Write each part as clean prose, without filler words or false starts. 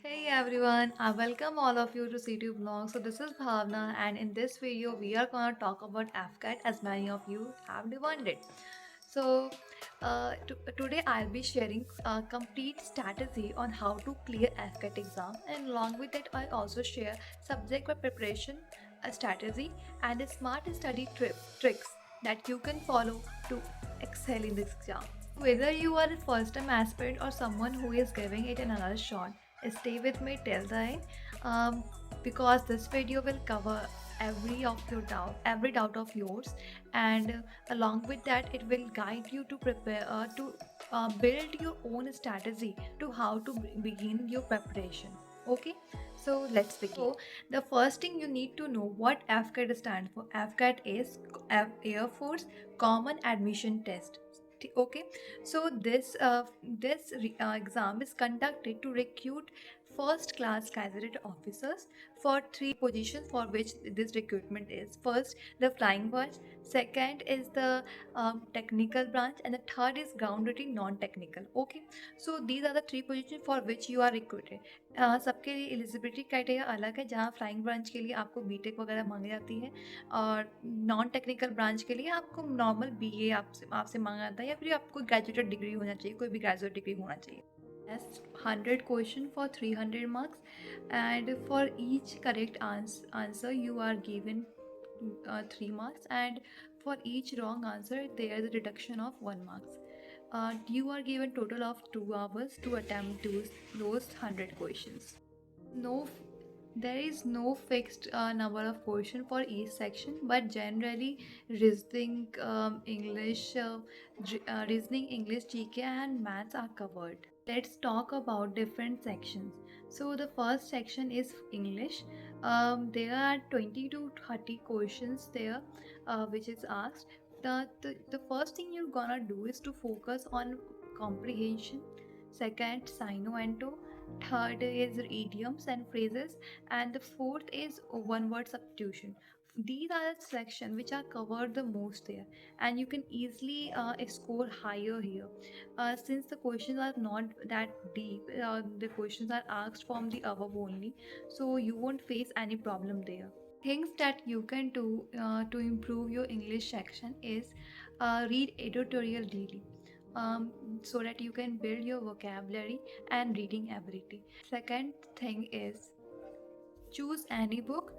Hey everyone, I welcome all of you to C2 Vlog. So this is Bhavna, and in this video we are gonna talk about AFCAT as many of you have demanded. So today I'll be sharing a complete strategy on how to clear AFCAT exam, and along with it I also share subject by preparation, a strategy, and a smart study tricks that you can follow to excel in this exam. Whether you are a first time aspirant or someone who is giving it another shot, stay with me till the end, because this video will cover every doubt of yours, and along with that, it will guide you to prepare to build your own strategy to how to begin your preparation. Okay, so let's begin. So the first thing you need to know what AFCAT stands for. AFCAT is Air Force Common Admission Test. Okay, so this exam is conducted to recruit first class cadet officers for three positions for which this recruitment is. First, the flying branch. Second is the technical branch, and the third is ground duty non-technical. Okay, so these are the three positions for which you are recruited. सबके लिए eligibility criteria अलग है, जहाँ flying branch के लिए आपको BTech वगैरह मांगी जाती है, और नॉन टेक्निकल ब्रांच के लिए आपको नॉर्मल बीए आपसे आपसे मांगा जाता है, या फिर आपको ग्रेजुएटेड डिग्री होना चाहिए, कोई भी ग्रेजुएट डिग्री होना चाहिए. Test 100 question for 300 marks, and for each correct answer you are given 3 marks, and for each wrong answer there is a reduction of 1 marks. You are given total of 2 hours to attempt those 100 questions. No, there is no fixed number of question for each section, but generally reasoning, reasoning, English, GK, and maths are covered. Let's talk about different sections. So the first section is English. There are 20 to 30 questions there, which is asked. The first thing you're gonna do is to focus on comprehension. Second, sino-ento. Third is idioms and phrases, and the fourth is one word substitution. These are the sections which are covered the most there, and you can easily score higher here, since the questions are not that deep. The questions are asked from the above only, so you won't face any problem there. Things that you can do to improve your English section is read editorial daily, so that you can build your vocabulary and reading ability. Second thing is choose any book.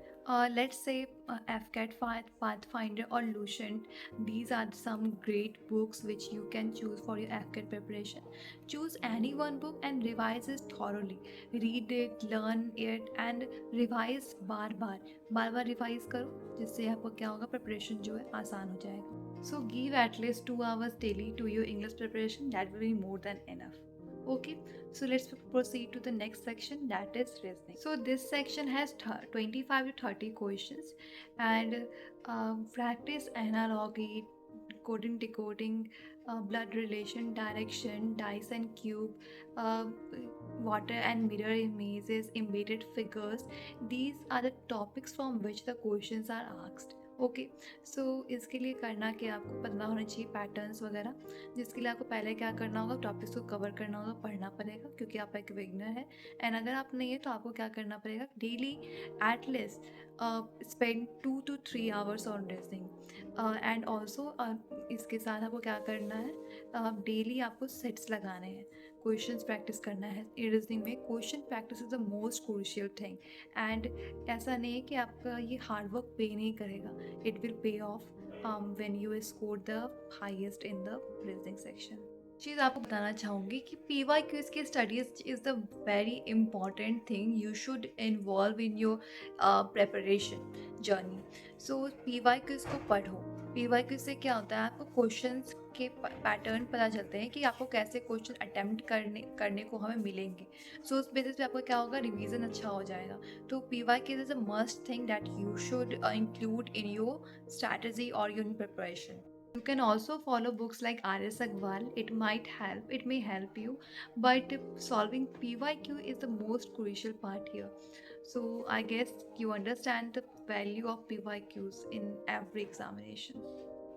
Let's say AFCAT, Pathfinder, or Lucent. These are some great books which you can choose for your AFCAT preparation. Choose any one book and revise it thoroughly. Read it, learn it, and revise bar bar revise करो, जिससे आपको क्या होगा, preparation जो है आसान हो जाएगा. So give at least 2 hours daily to your English preparation. That will be more than enough. Okay, so let's proceed to the next section, that is reasoning. So this section has 25 to 30 questions, and practice analogy, coding, decoding, blood relation, direction, dice and cube, uh, water and mirror images, embedded figures. These are the topics from which the questions are asked. Okay, so इसके लिए करना कि आपको पता होना चाहिए patterns वगैरह, जिसके लिए आपको पहले क्या करना होगा, टॉपिक्स को कवर करना होगा, पढ़ना पड़ेगा, क्योंकि आप एक बिगिनर है. एंड अगर आप नहीं है तो आपको क्या करना पड़ेगा, daily at least spend 2 to 3 hours on reasoning. And also इसके साथ आपको क्या करना है, डेली आपको सेट्स लगाने हैं, क्वेश्चंस प्रैक्टिस करना है. रीजनिंग में question practice is the most crucial thing, and ऐसा नहीं है कि आपका ये हार्डवर्क पे नहीं करेगा, it will pay off when you score the highest in the reasoning section. चीज़ आपको बताना चाहूँगी कि पी वाई क्यूज़ की studies is the very important thing you should involve in your preparation journey. So P Y Qs को पढ़ो. P Y queues से क्या होता है, आपको क्वेश्चंस के पैटर्न पता चलते हैं कि आपको कैसे क्वेश्चन अटेम्प्ट करने को हमें मिलेंगे. सो उस बेसिस पे आपको क्या होगा, रिवीजन अच्छा हो जाएगा. तो P Y Qs is a must thing that you should include in your strategy or your preparation. You can also follow books like R.S. Agrawal. It may help you, but solving PYQ is the most crucial part here. So I guess you understand the value of PYQs in every examination.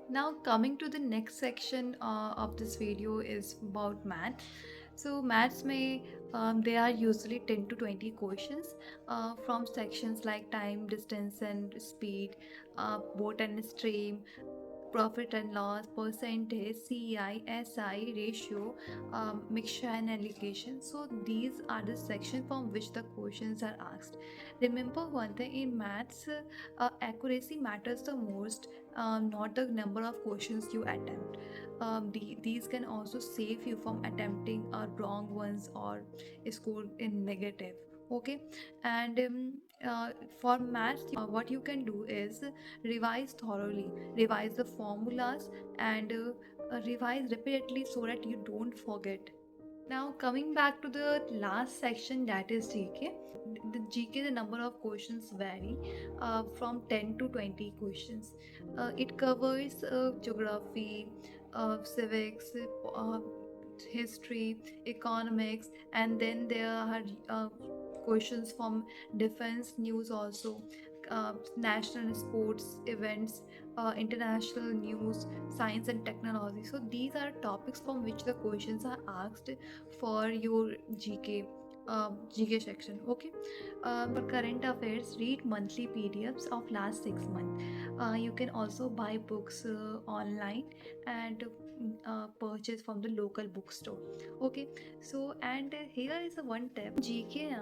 Now coming to the next section of this video is about math. So maths में They are usually 10 to 20 questions from sections like time, distance, and speed, boat and stream, profit and loss, percentage, CI, SI, ratio, mixture and allocation. So these are the sections from which the questions are asked. Remember one thing in maths, accuracy matters the most, not the number of questions you attempt. These can also save you from attempting wrong ones or score in negative. Okay, and uh, for maths, what you can do is revise thoroughly, revise the formulas, and revise repeatedly so that you don't forget. Now, coming back to the last section, that is GK. The GK, the number of questions vary from 10 to 20 questions. It covers geography, civics, history, economics, and then there are questions from defense news also, national sports events, international news, science and technology. So these are topics from which the questions are asked for your GK. GK section. Okay. For current affairs, read monthly PDFs of last 6 months. You can also buy books online and purchase from the local bookstore. Okay. So and here is a one tip. GK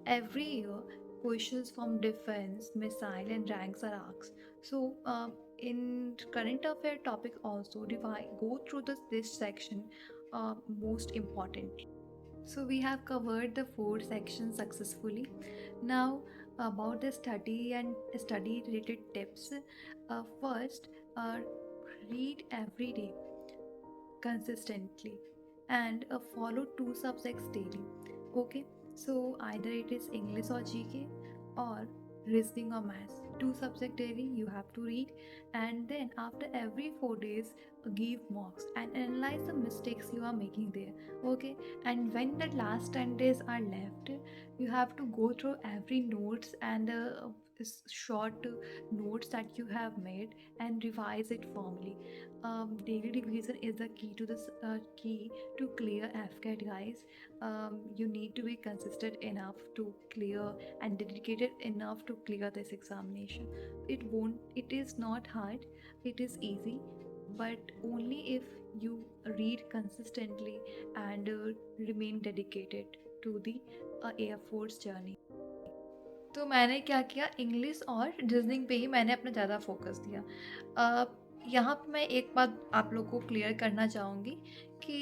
every year questions from defense, missile, and ranks are asked. So in current affair topic also go through this section most important. So we have covered the 4 sections successfully. Now about the study and study related tips. First, read every day consistently and follow 2 subjects daily. Okay, so either it is English or GK or reasoning or maths. 2 subject daily you have to read, and then after every 4 days give marks and analyze the mistakes you are making there. Okay, and when the last 10 days are left, you have to go through every notes and short notes that you have made and revise it firmly. Daily revision is the key to this key to clear AFCAT, guys. You need to be consistent enough to clear and dedicated enough to clear this examination. It is not hard, it is easy, but only if you read consistently and remain dedicated to the Air Force journey. तो मैंने क्या किया, English और reasoning पे ही मैंने अपना ज़्यादा focus दिया। यहाँ पे मैं एक बात आप लोग को क्लियर करना चाहूँगी कि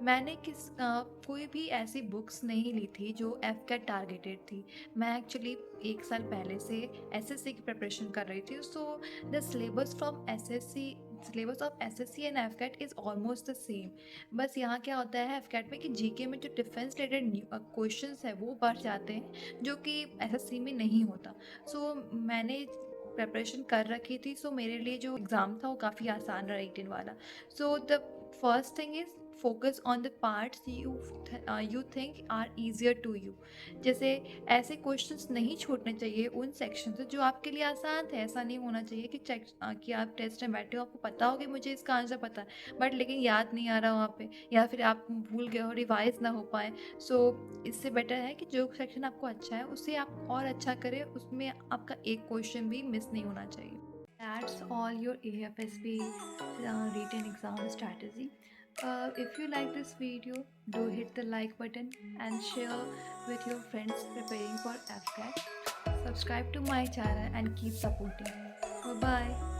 मैंने कोई भी ऐसी बुक्स नहीं ली थी जो एफकेट टारगेटेड थी। मैं एक्चुअली 1 साल पहले से एसएससी की प्रिपरेशन कर रही थी। So the syllabus of SSC and AFCAT is almost the same. बस यहाँ क्या होता है एफकेट में कि जीके में जो डिफेंस रिलेटेड क्वेश्चंस है वो बढ़ जाते हैं, जो कि एसएससी में नहीं होता। सो मैंने प्रिपरेशन कर रखी थी, सो मेरे लिए जो एग्ज़ाम था वो काफ़ी आसान रहा रिटन वाला। So the first thing is focus on the parts you think are easier to you. जैसे ऐसे क्वेश्चंस नहीं छोड़ने चाहिए उन सेक्शन से जो आपके लिए आसान थे। ऐसा नहीं होना चाहिए कि आप टेस्ट में बैठे हो, आपको पता हो कि मुझे इसका आंसर पता है, बट लेकिन याद नहीं आ रहा वहाँ पे, या फिर आप भूल गए हो, रिवाइज ना हो पाए। सो इससे बेटर है कि जो सेक्शन आपको अच्छा है उसे आप और अच्छा करें, उसमें आपका एक क्वेश्चन भी मिस नहीं होना चाहिए। That's all your AFSP written exam strategy. If you like this video, do hit the like button and share with your friends preparing for AFCAT. Subscribe to my channel and keep supporting. Bye bye.